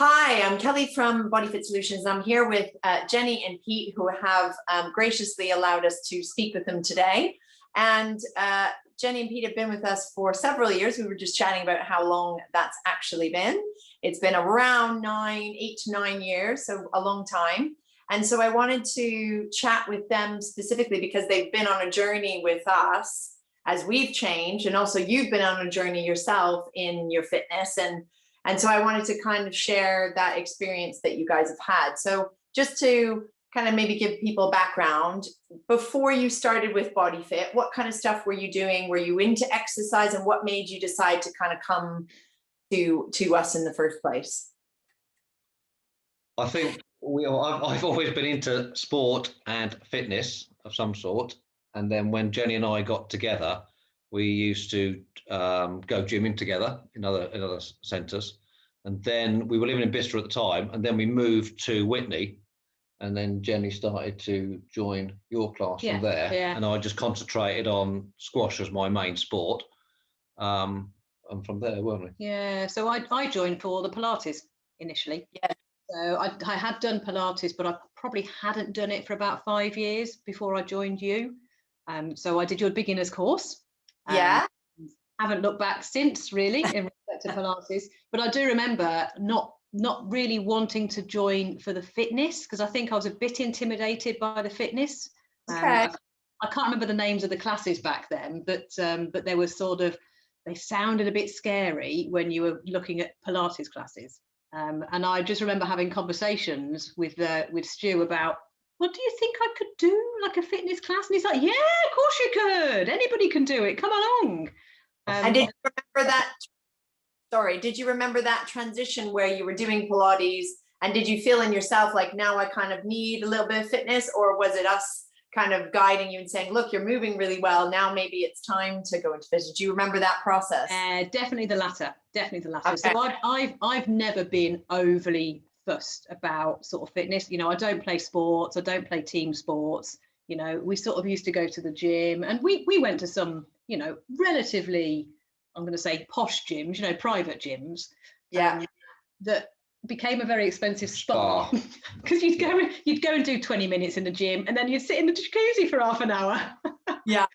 Hi, I'm Kelly from BodyFit Solutions. I'm here with Jenny and Pete, who have graciously allowed us to speak with them today. And Jenny and Pete have been with us for several years. We were just chatting about how long that's actually been. It's been around 8 to 9 years, so a long time. And so I wanted to chat with them specifically because they've been on a journey with us as we've changed, and also you've been on a journey yourself in your fitness. And so I wanted to kind of share that experience that you guys have had. So just to kind of maybe give people background, before you started with BodyFit, what kind of stuff were you doing? Were you into exercise, and what made you decide to kind of come to us in the first place? I think I've always been into sport and fitness of some sort. And then when Jenny and I got together, we used to go gymming together in other centres. And then we were living in Bicester at the time, and then we moved to Witney, and then Jenny started to join your class from there. Yeah. And I just concentrated on squash as my main sport. And from there, weren't we? Yeah, so I joined for the Pilates initially. Yeah. So I had done Pilates, but I probably hadn't done it for about 5 years before I joined you. So I did your beginner's course. Yeah. Haven't looked back since, really, in respect to Pilates. But I do remember not really wanting to join for the fitness, because I think I was a bit intimidated by the fitness. Okay. I can't remember the names of the classes back then, but they were they sounded a bit scary when you were looking at Pilates classes. And I just remember having conversations with Stu about, well, do you think I could do like a fitness class? And he's like, yeah, of course you could. Anybody can do it. Come along. And did you remember that? Sorry, did you remember that transition where you were doing Pilates, and did you feel in yourself like, now I kind of need a little bit of fitness, or was it us kind of guiding you and saying, look, you're moving really well, now maybe it's time to go into fitness? Do you remember that process? Definitely the latter. Definitely the latter. Okay. So I've never been overly fussed about sort of fitness. You know, I don't play sports. I don't play team sports. You know, we sort of used to go to the gym, and we went to some, you know, relatively, I'm going to say posh gyms, you know, private gyms. Yeah. That became a very expensive spa because you'd go and do 20 minutes in the gym, and then you'd sit in the jacuzzi for half an hour. Yeah.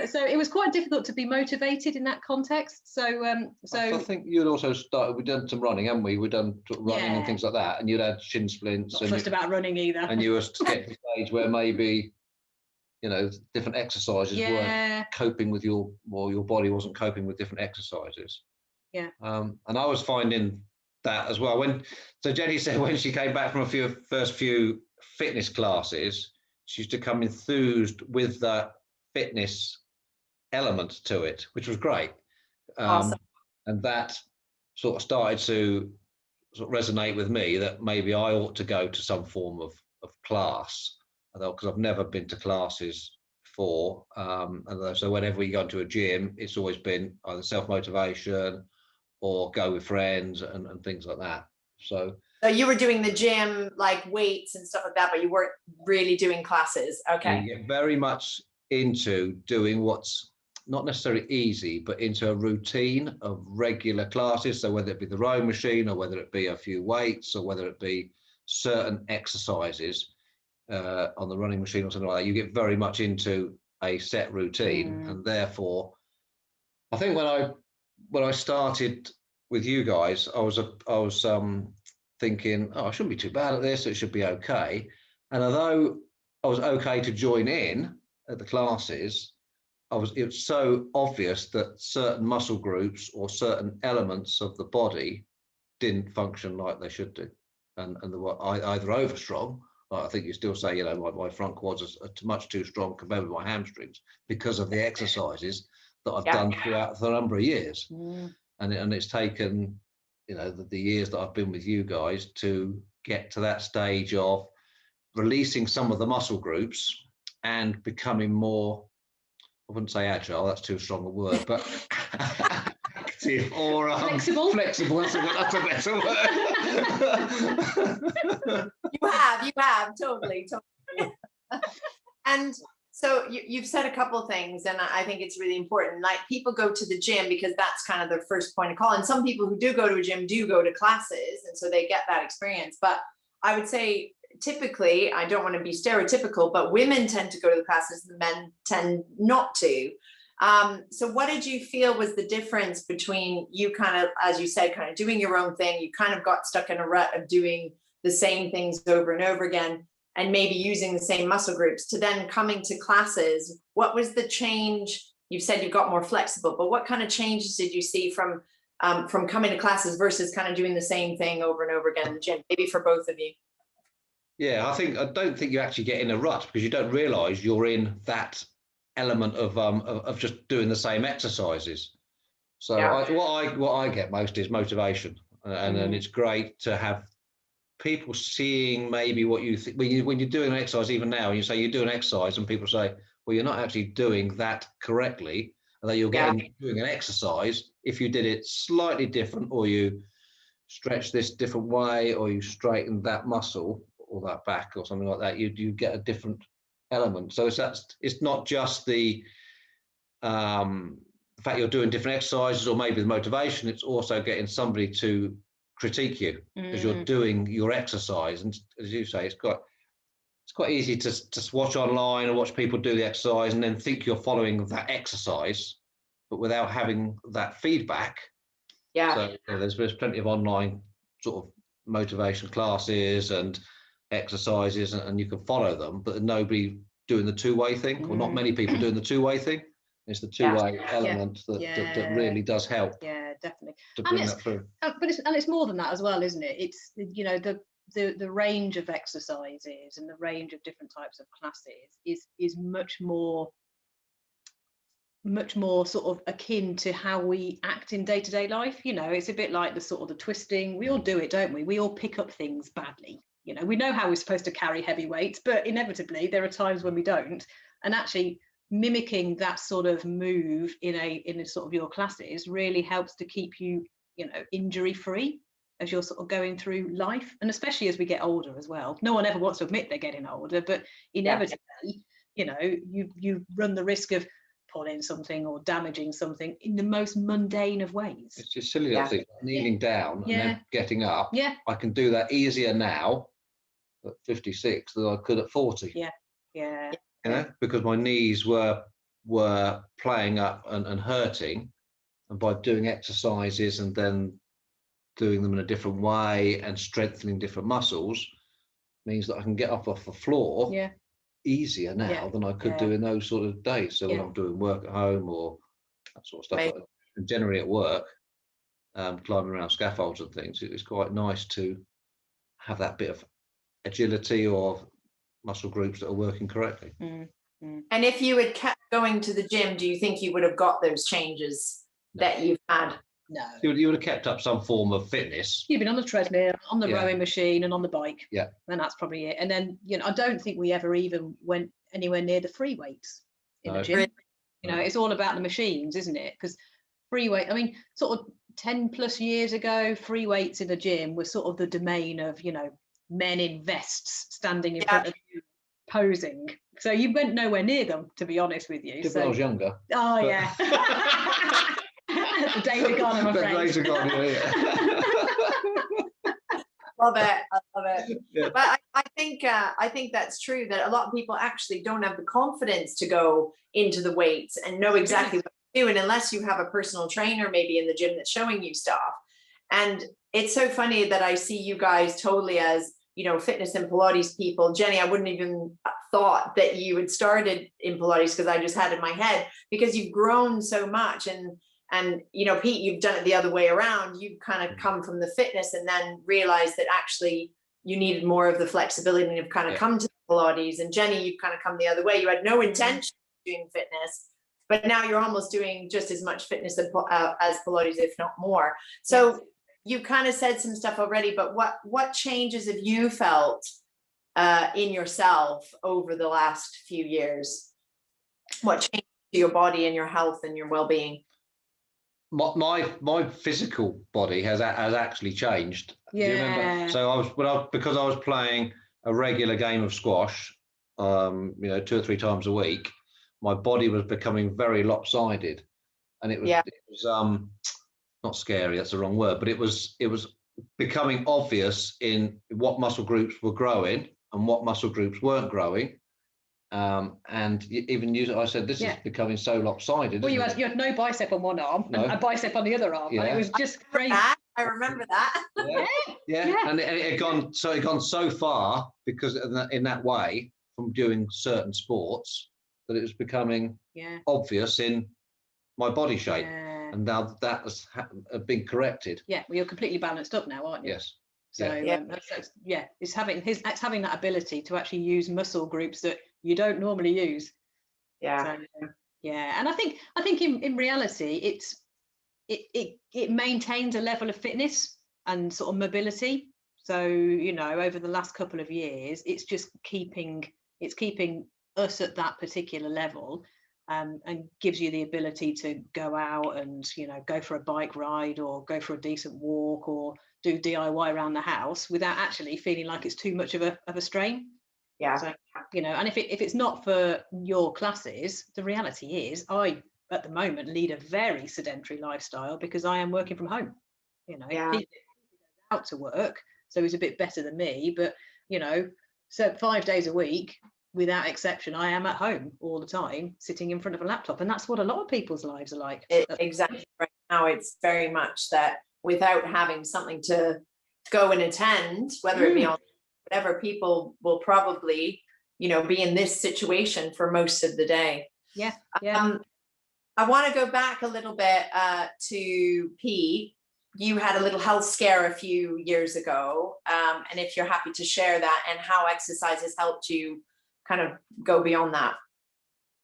So it was quite difficult to be motivated in that context. So I think you'd also started. We'd done some running, haven't we? We'd done running and things like that, and you'd had shin splints. Not fussed about running either. And you were getting to the stage where maybe, you know, different exercises weren't coping with your body wasn't coping with different exercises. Yeah. And I was finding that as well. So Jenny said when she came back from first few fitness classes, she used to come enthused with that fitness element to it, which was great. Awesome. And that sort of started to sort of resonate with me that maybe I ought to go to some form of class, because I've never been to classes before. And so whenever we go into a gym, it's always been either self-motivation or go with friends and things like that. So you were doing the gym, like weights and stuff like that, but you weren't really doing classes. Okay. You get very much into doing what's not necessarily easy, but into a routine of regular classes. So whether it be the rowing machine, or whether it be a few weights, or whether it be certain exercises on the running machine or something like that, you get very much into a set routine. And therefore, I think when I started with you guys, I was thinking, oh, I shouldn't be too bad at this. It should be okay. And although I was okay to join in at the classes, it was so obvious that certain muscle groups or certain elements of the body didn't function like they should do, and they were either over strong. I think you still say, you know, my front quads are much too strong compared with my hamstrings because of the exercises that I've done throughout the number of years. And it's taken, you know, the years that I've been with you guys to get to that stage of releasing some of the muscle groups and becoming more, I wouldn't say agile, that's too strong a word, but active or flexible. Flexible, that's a better word. You have, totally. And So you've said a couple of things, and I think it's really important. Like, people go to the gym because that's kind of their first point of call. And some people who do go to a gym do go to classes, and so they get that experience. But I would say typically, I don't want to be stereotypical, but women tend to go to the classes and men tend not to. So what did you feel was the difference between you kind of, as you said, kind of doing your own thing? You kind of got stuck in a rut of doing the same things over and over again, and maybe using the same muscle groups, to then coming to classes. What was the change? You've said you got more flexible, but what kind of changes did you see from coming to classes versus kind of doing the same thing over and over again in the gym, maybe for both of you? Yeah, I don't think you actually get in a rut, because you don't realize you're in that element of just doing the same exercises. So Yeah. what I get most is motivation, and it's great to have people seeing maybe what you think when you're doing an exercise. Even now, you say you do an exercise and people say, well, you're not actually doing that correctly, and that you're getting doing an exercise if you did it slightly different, or you stretch this different way, or you straighten that muscle or that back or something like that, you get a different element. So it's not just the fact you're doing different exercises or maybe the motivation, it's also getting somebody to critique you as you're doing your exercise. And as you say, it's quite easy to watch online or watch people do the exercise and then think you're following that exercise, but without having that feedback. Yeah. So there's plenty of online sort of motivation classes and exercises, and you can follow them, but nobody doing the two-way thing, or not many people doing the two-way thing. It's the two-way element that really does help. Yeah, definitely. To bring that through. But it's more than that as well, isn't it? It's, you know, the range of exercises and the range of different types of classes is much more sort of akin to how we act in day-to-day life. You know, it's a bit like the sort of the twisting. We all do it, don't we? We all pick up things badly. You know, we know how we're supposed to carry heavy weights, but inevitably there are times when we don't. And actually mimicking that sort of move in a sort of your classes really helps to keep you, you know, injury free as you're sort of going through life, and especially as we get older as well. No one ever wants to admit they're getting older, but inevitably, you know, you run the risk of pulling something or damaging something in the most mundane of ways. It's just silly little things, like kneeling down and then getting up. Yeah, I can do that easier now at 56 than I could at 40. Yeah. You know, because my knees were playing up and hurting, and by doing exercises and then doing them in a different way and strengthening different muscles means that I can get up off the floor easier now than I could do in those sort of days. So when I'm doing work at home or that sort of stuff, like that, and generally at work, climbing around scaffolds and things, it's quite nice to have that bit of agility or muscle groups that are working correctly. And if you had kept going to the gym, do you think you would have got those changes that you've had? No. You would have kept up some form of fitness. You've been on the treadmill, on the rowing machine, and on the bike. Yeah. And that's probably it. And then, you know, I don't think we ever even went anywhere near the free weights in the gym. You know, it's all about the machines, isn't it? Because free weight, I mean, sort of 10 plus years ago, free weights in the gym were sort of the domain of, you know, men in vests standing in front of you, posing. So you went nowhere near them, to be honest with you. When I was younger. Oh, yeah. The days are gone, I'm afraid. The days are gone, Love it. I love it. Yeah. But I think that's true, that a lot of people actually don't have the confidence to go into the weights and know exactly what to do. And unless you have a personal trainer maybe in the gym that's showing you stuff. And it's so funny that I see you guys totally as, you know, fitness and Pilates people. Jenny, I wouldn't even thought that you had started in Pilates, because I just had in my head, because you've grown so much. And you know, Pete, you've done it the other way around. You've kind of come from the fitness and then realized that actually you needed more of the flexibility, and you've kind of come to Pilates. And Jenny, you've kind of come the other way. You had no intention of doing fitness, but now you're almost doing just as much fitness as Pilates, if not more. So you kind of said some stuff already, but what changes have you felt in yourself over the last few years? What changed to your body and your health and your well-being? My physical body has actually changed. Yeah. Do you remember? So because I was playing a regular game of squash you know, 2 or 3 times a week, my body was becoming very lopsided, and it was not scary, that's the wrong word, but it was becoming obvious in what muscle groups were growing and what muscle groups weren't growing. And even I said, this is becoming so lopsided. Well, you had no bicep on one arm and a bicep on the other arm. Yeah. And it was just crazy. I remember that. Yeah. And it had gone so far because in that way, from doing certain sports, that it was becoming obvious in my body shape. And now that has been corrected. Yeah, well, you're completely balanced up now, aren't you? Yes. So it's having that ability to actually use muscle groups that you don't normally use. Yeah. So, and I think in reality it maintains a level of fitness and sort of mobility. So, you know, over the last couple of years, it's just keeping us at that particular level. And gives you the ability to go out and, you know, go for a bike ride or go for a decent walk or do DIY around the house without actually feeling like it's too much of a strain. Yeah. So, you know, and if it's not for your classes, the reality is I, at the moment, lead a very sedentary lifestyle because I am working from home. You know, he goes out to work, so he's a bit better than me, but, you know, so 5 days a week, without exception, I am at home all the time, sitting in front of a laptop. And that's what a lot of people's lives are like. Exactly. Right now, it's very much that without having something to go and attend, whether it be on whatever, people will probably, you know, be in this situation for most of the day. Yeah. I want to go back a little bit to Pete. You had a little health scare a few years ago. And if you're happy to share that and how exercise has helped you kind of go beyond that.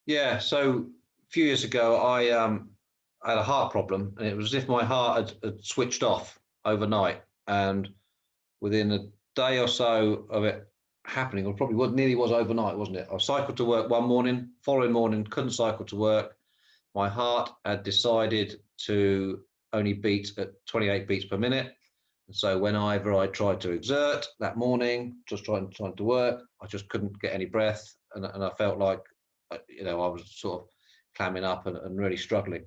Yeah, so a few years ago, I had a heart problem, and it was as if my heart had switched off overnight. And within a day or so of it happening, or probably nearly was overnight, wasn't it? I cycled to work one morning, following morning, couldn't cycle to work. My heart had decided to only beat at 28 beats per minute. And so whenever I tried to exert that morning, just trying to work, I just couldn't get any breath. And I felt like, you know, I was sort of clamming up and really struggling.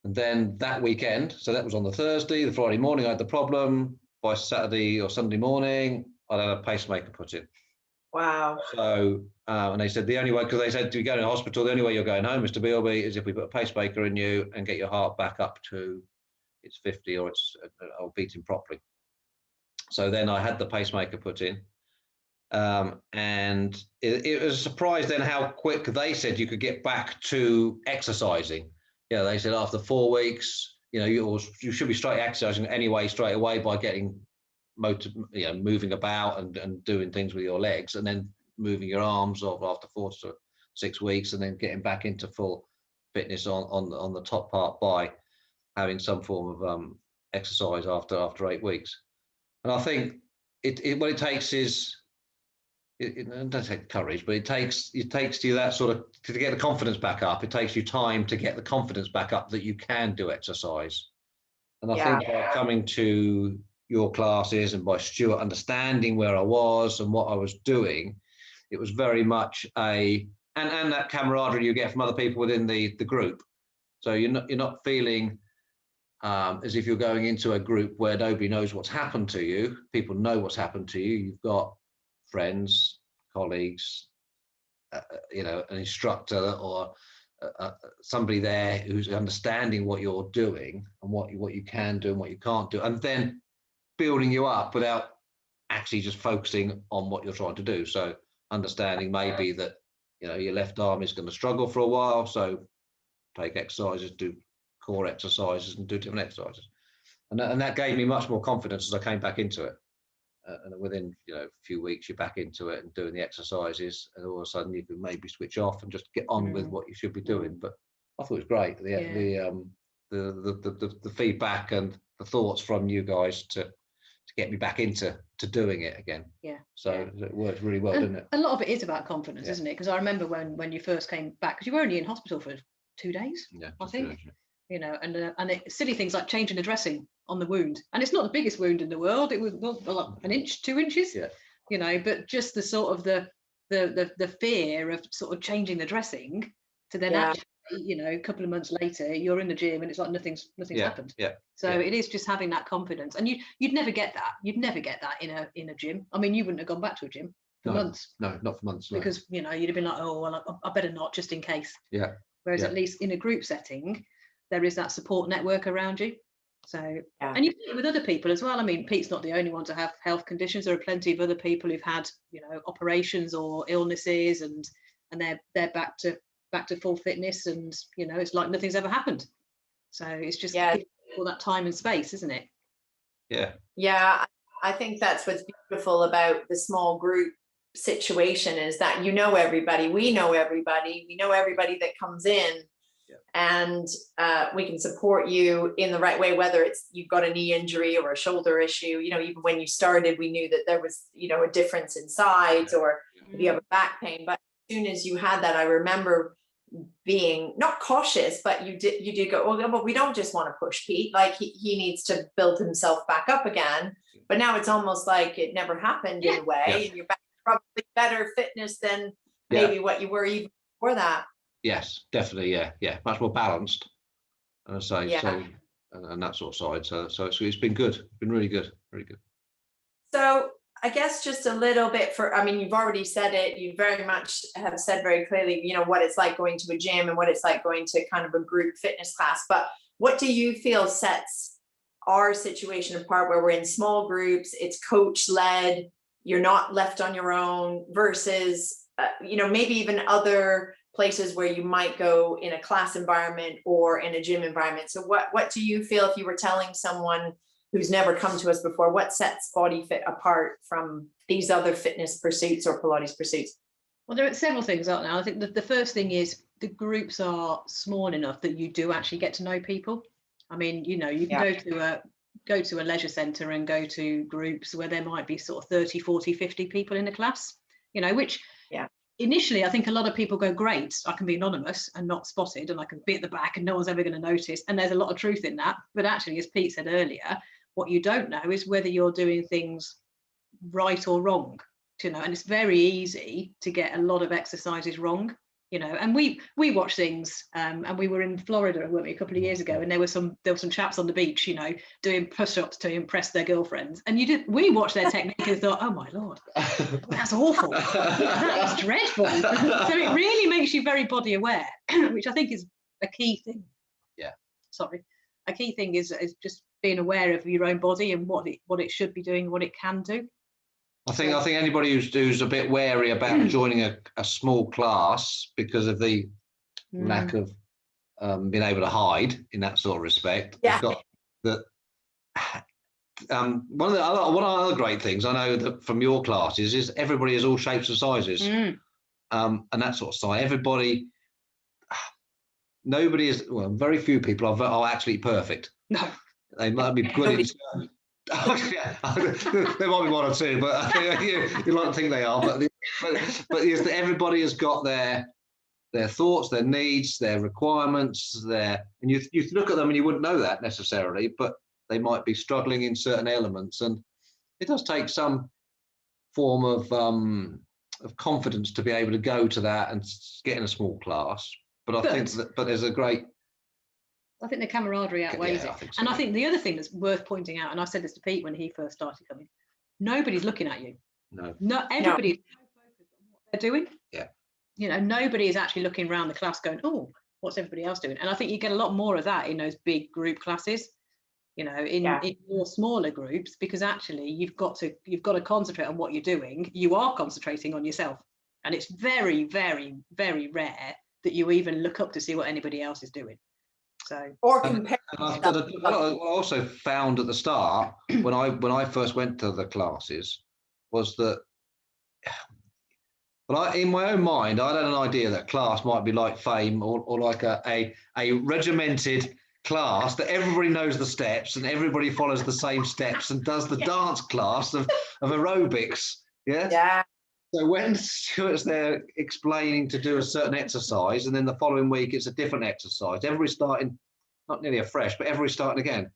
And then that weekend, so that was on the Thursday, the Friday morning, I had the problem. By Saturday or Sunday morning, I'd had a pacemaker put in. Wow. So, and they said the only way, because they said to go to hospital, the only way you're going home, Mr. Bealby, is if we put a pacemaker in you and get your heart back up to it's 50 or beating properly. So then I had the pacemaker put in, and it was a surprise then how quick they said you could get back to exercising. Yeah, they said after 4 weeks, you know, you should be straight exercising anyway straight away by getting moving about and doing things with your legs, and then moving your arms off after 4 to 6 weeks, and then getting back into full fitness on the top part by having some form of exercise after 8 weeks. And I think what it takes is, it doesn't take courage, but it takes you that sort of, to get the confidence back up. It takes you time to get the confidence back up that you can do exercise. And I think by coming to your classes and by Stuart understanding where I was and what I was doing, it was very much and that camaraderie you get from other people within the group. So you're not feeling as if you're going into a group where nobody knows what's happened to you. People know what's happened to you. You've got friends, colleagues, you know, an instructor or somebody there who's understanding what you're doing and what you can do and what you can't do, and then building you up without actually just focusing on what you're trying to do. So understanding maybe that, you know, your left arm is going to struggle for a while, so take exercises, do core exercises and do different exercises. And that gave me much more confidence as I came back into it. And within, you know, a few weeks, you're back into it and doing the exercises, and all of a sudden you can maybe switch off and just get on with what you should be doing. But I thought it was great. The feedback and the thoughts from you guys to get me back into doing it again. Yeah. So it worked really well, didn't it? A lot of it is about confidence, isn't it? Because I remember when you first came back, because you were only in hospital for 2 days, I think. You know, and silly things like changing the dressing on the wound, and it's not the biggest wound in the world. It was like an inch, 2 inches. Yeah. You know, but just the sort of the the fear of sort of changing the dressing to then actually, you know, a couple of months later you're in the gym and it's like nothing's happened. So it is just having that confidence, and you'd never get that in a gym. I mean, you wouldn't have gone back to a gym for months. No, not for months. Because you know, you'd have been like, oh well, I better not, just in case. Whereas at least in a group setting there is that support network around you. So and you do it with other people as well. I mean, Pete's not the only one to have health conditions. There are plenty of other people who've had, you know, operations or illnesses, and they're back to full fitness, and you know, it's like nothing's ever happened. So it's just all that time and space, isn't it? I think that's what's beautiful about the small group situation, is that you know everybody, we know everybody that comes in, and we can support you in the right way, whether it's you've got a knee injury or a shoulder issue. You know, even when you started, we knew that there was, you know, a difference in sides, or if you have a back pain. But as soon as you had that, I remember being not cautious, but you did go, oh, but we don't just want to push Pete, like he needs to build himself back up again. But now it's almost like it never happened in a way, and you're back to probably better fitness than maybe what you were even before that. Yes, definitely. Much more balanced, and I say so, and that sort of side. So it's been good. It's been really good, very good. So I guess just a little bit I mean, you've already said it, you very much have said very clearly, you know, what it's like going to a gym and what it's like going to kind of a group fitness class. But what do you feel sets our situation apart, where we're in small groups, it's coach led, you're not left on your own, versus, you know, maybe even other places where you might go in a class environment or in a gym environment? So what do you feel, if you were telling someone who's never come to us before, what sets BodyFit apart from these other fitness pursuits or Pilates pursuits? Well, there are several things, aren't there? I think the first thing is the groups are small enough that you do actually get to know people. I mean, you know, you can go to a leisure centre and go to groups where there might be sort of 30, 40, 50 people in a class, you know, which initially I think a lot of people go, great, I can be anonymous and not spotted, and I can be at the back and no one's ever going to notice. And there's a lot of truth in that. But actually, as Pete said earlier, what you don't know is whether you're doing things right or wrong, you know, and it's very easy to get a lot of exercises wrong, you know. And we watch things, and we were in Florida, weren't we, a couple of years ago, and there were some chaps on the beach, you know, doing push-ups to impress their girlfriends, and we watched their technique and thought, oh my lord, that's awful, that is dreadful. So it really makes you very body aware, which I think is a key thing. A key thing is just being aware of your own body and what it should be doing, what it can do. I think anybody who's a bit wary about joining a small class because of the lack of being able to hide in that sort of respect. You've got that. One of the other great things I know that from your classes is everybody is all shapes and sizes, and that sort of size. Nobody is, well, very few people are actually perfect. No, they might be good in certain. There might be one or two, but you like to think they are. But yes, everybody has got their thoughts, their needs, their requirements, and you look at them and you wouldn't know that necessarily, but they might be struggling in certain elements, and it does take some form of confidence to be able to go to that and get in a small class. But I think there's a great. I think the camaraderie outweighs it. And I think the other thing that's worth pointing out, and I said this to Pete when he first started coming, nobody's looking at you. No, everybody's focused on what they're doing. Yeah. You know, nobody is actually looking around the class going, oh, what's everybody else doing? And I think you get a lot more of that in those big group classes, you know, in more smaller groups, because actually you've got to concentrate on what you're doing. You are concentrating on yourself. And it's very, very, very rare that you even look up to see what anybody else is doing. So, or compare. What I also found at the start when I first went to the classes was that, well, in my own mind, I had an idea that class might be like fame or like a regimented class that everybody knows the steps and everybody follows the same steps and does the dance class of aerobics. Yeah. So when Stuart's there explaining to do a certain exercise, and then the following week it's a different exercise, everybody's starting, not nearly afresh, but everybody's starting again.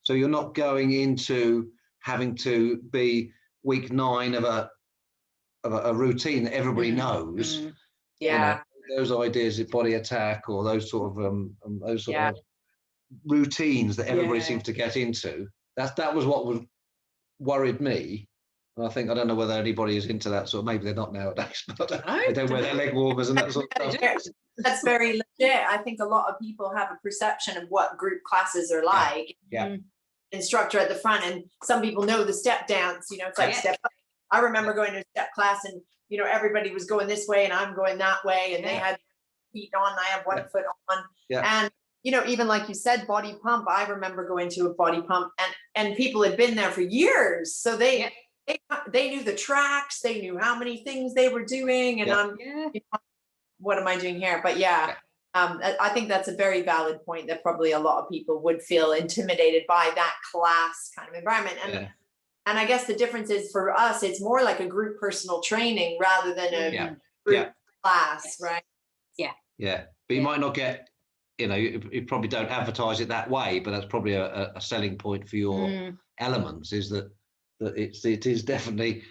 So you're not going into having to be week 9 of a a routine that everybody knows. Yeah. You know, those ideas of body attack or those sort of routines that everybody seems to get into. That was what worried me. And I don't know whether anybody is into that sort of, maybe they're not nowadays, but they don't wear their leg warmers and that sort of stuff. That's very legit. I think a lot of people have a perception of what group classes are like. Yeah. Instructor at the front, and some people know the step dance, you know, it's like step. I remember going to a step class and, you know, everybody was going this way and I'm going that way, and they had feet on, I have one foot on. And, you know, even like you said, body pump, I remember going to a body pump and people had been there for years. So they knew the tracks, they knew how many things they were doing, and you know, what am I doing here? But I think that's a very valid point, that probably a lot of people would feel intimidated by that class kind of environment. And I guess the difference is, for us, it's more like a group personal training rather than a group class, right? Yeah. But you might not get, you know, you probably don't advertise it that way, but that's probably a selling point for your elements, is that it is definitely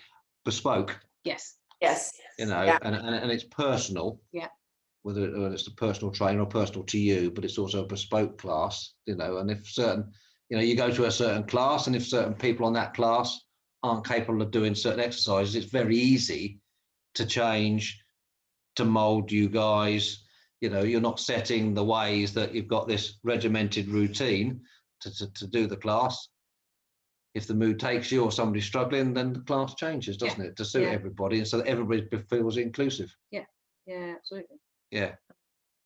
bespoke. Yes. You know, and it's personal. Yeah. Whether it's a personal trainer or personal to you, but it's also a bespoke class, you know, and if certain, you know, you go to a certain class, and if certain people on that class aren't capable of doing certain exercises, it's very easy to change, to mold you guys. You know, you're not setting the ways that you've got this regimented routine to do the class. If the mood takes you or somebody's struggling, then the class changes, doesn't it, to suit everybody, and so that everybody feels inclusive. Yeah, absolutely. Yeah.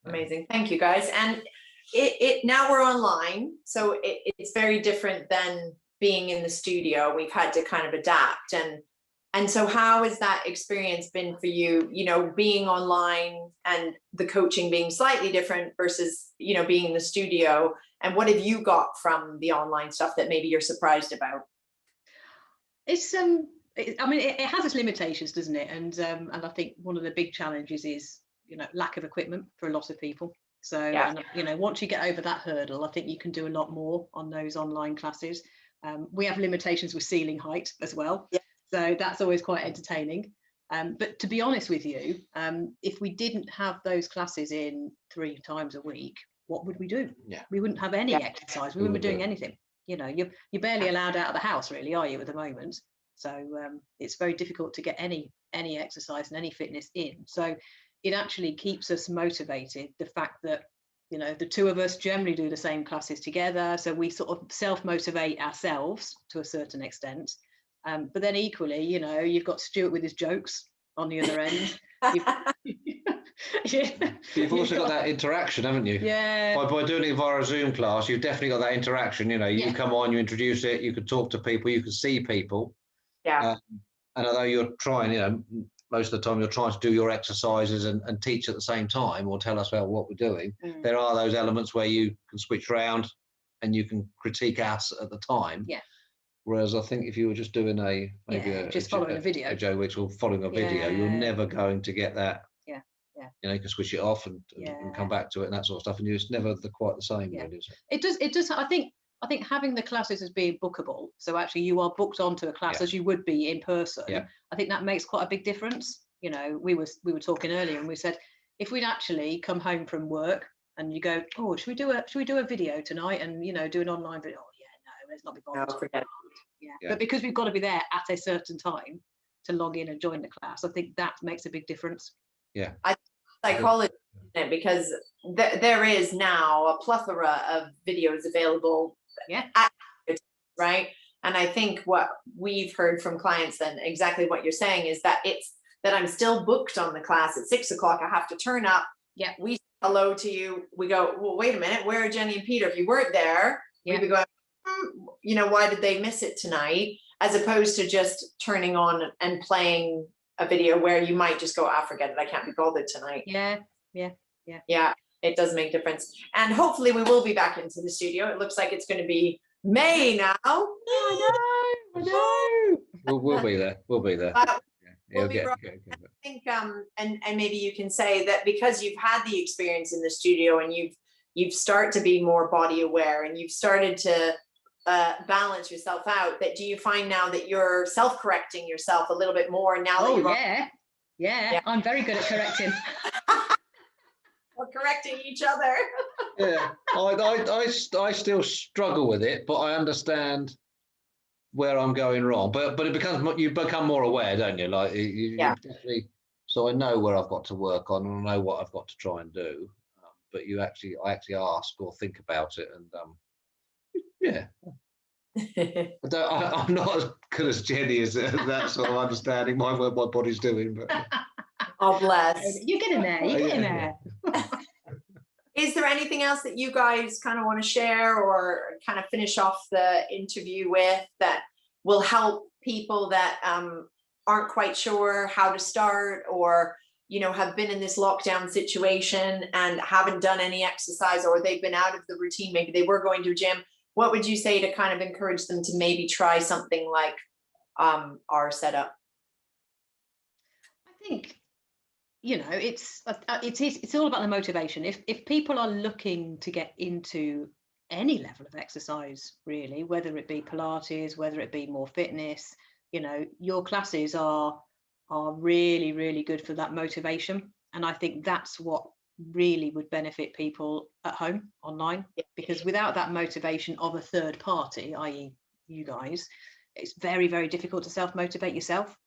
Amazing. Thank you, guys. And it now we're online, so it's very different than being in the studio. We've had to kind of adapt. And so how has that experience been for you, you know, being online and the coaching being slightly different versus, you know, being in the studio? And what have you got from the online stuff that maybe you're surprised about? It's I mean, it has its limitations, doesn't it? And I think one of the big challenges is, you know, lack of equipment for a lot of people. So, and, you know, once you get over that hurdle, I think you can do a lot more on those online classes. We have limitations with ceiling height as well. Yeah. So that's always quite entertaining. But to be honest with you, if we didn't have those classes in 3 times a week, what would we do? Yeah. We wouldn't have any exercise. We wouldn't be doing anything. You know, you're barely allowed out of the house, really, are you, at the moment? So it's very difficult to get any exercise and any fitness in. So it actually keeps us motivated, the fact that, you know, the two of us generally do the same classes together. So we sort of self-motivate ourselves to a certain extent. But then equally, you know, you've got Stuart with his jokes on the other end. You've also got that interaction, haven't you? Yeah. By doing it via a Zoom class, you've definitely got that interaction. You know, you come on, you introduce it, you can talk to people, you can see people. Yeah. And although you're trying, you know, most of the time you're trying to do your exercises and teach at the same time, or tell us about what we're doing. There are those elements where you can switch around and you can critique us at the time. Yeah. Whereas I think if you were just doing following a video, a Joe Wicks or following a video, you're never going to get that. Yeah. You know, you can switch it off and come back to it and that sort of stuff, and it's never quite the same. Really, is it? It does. I think having the classes as being bookable, so actually you are booked onto a class as you would be in person. Yeah. I think that makes quite a big difference. You know, we were talking earlier and we said, if we'd actually come home from work and you go, oh, should we do a video tonight, and, you know, do an online video? Oh yeah, no, let's not be bothered. No, forget it. Yeah. But because we've got to be there at a certain time to log in and join the class, I think that makes a big difference. Yeah. I psychology, because there is now a plethora of videos available. Yeah. Right. And I think what we've heard from clients, then exactly what you're saying, is that it's that I'm still booked on the class at 6 o'clock. I have to turn up. Yeah. We say hello to you. We go, well, wait a minute, where are Jenny and Peter? If you weren't there, we'd be going, you know, why did they miss it tonight? As opposed to just turning on and playing a video where you might just go, forget it, I can't be bothered tonight. Yeah. It does make a difference. And hopefully we will be back into the studio. It looks like it's going to be May now. I know. We'll be there. We'll be there. I think, and maybe you can say that because you've had the experience in the studio and you've started to be more body aware, and you've started to balance yourself out, that do you find now that you're self-correcting yourself a little bit more now that Oh you're yeah, I'm very good at correcting. or correcting each other? Yeah, I still struggle with it, but I understand where I'm going wrong. But it becomes, you become more aware, don't you? Like you definitely. So I know where I've got to work on, and I know what I've got to try and do. But I actually ask or think about it, and yeah. I'm not as good as Jenny as that sort of understanding what my body's doing. But Oh, bless. You get in there. You get in there. Is there anything else that you guys kind of want to share or kind of finish off the interview with that will help people that aren't quite sure how to start, or have been in this lockdown situation and haven't done any exercise, or they've been out of the routine, maybe they were going to a gym? What would you say to kind of encourage them to maybe try something like our setup? I think, it's all about the motivation. If people are looking to get into any level of exercise, really, whether it be Pilates, whether it be more fitness, your classes are really, really good for that motivation. And I think that's what really would benefit people at home online, because without that motivation of a third party, i.e. you guys, it's very, very difficult to self-motivate yourself,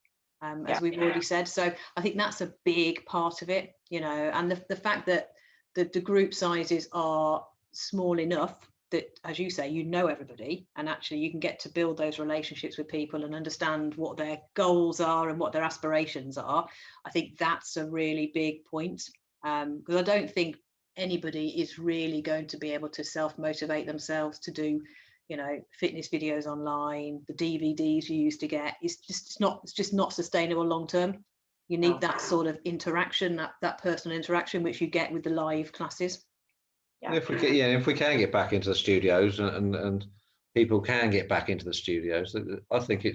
as we've already said. So I think that's a big part of it, and the fact that the group sizes are small enough that, as you say, everybody, and actually you can get to build those relationships with people and understand what their goals are and what their aspirations are. I think that's a really big point, because I don't think anybody is really going to be able to self-motivate themselves to do fitness videos online. The DVDs you used to get, it's just not sustainable long term. You need that sort of interaction, that personal interaction, which you get with the live classes. If we can get back into the studios, and people can get back into the studios, I think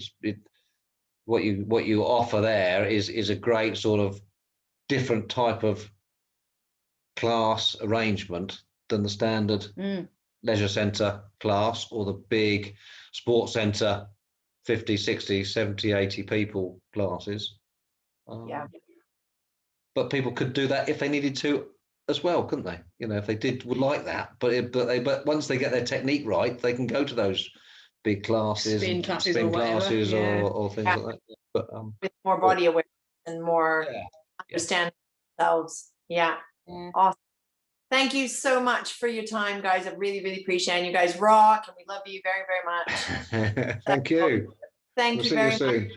what you offer there is a great sort of different type of class arrangement than the standard leisure centre class or the big sports centre 50, 60, 70, 80 people classes. But people could do that if they needed to as well, couldn't they? If they would like that. But once they get their technique right, they can go to those big classes, spin classes or things like that. But with more body awareness and more understanding themselves. Awesome. Thank you so much for your time, guys. I really, really appreciate it. You guys rock, and we love you very, very much. Thank you. Thank you very much.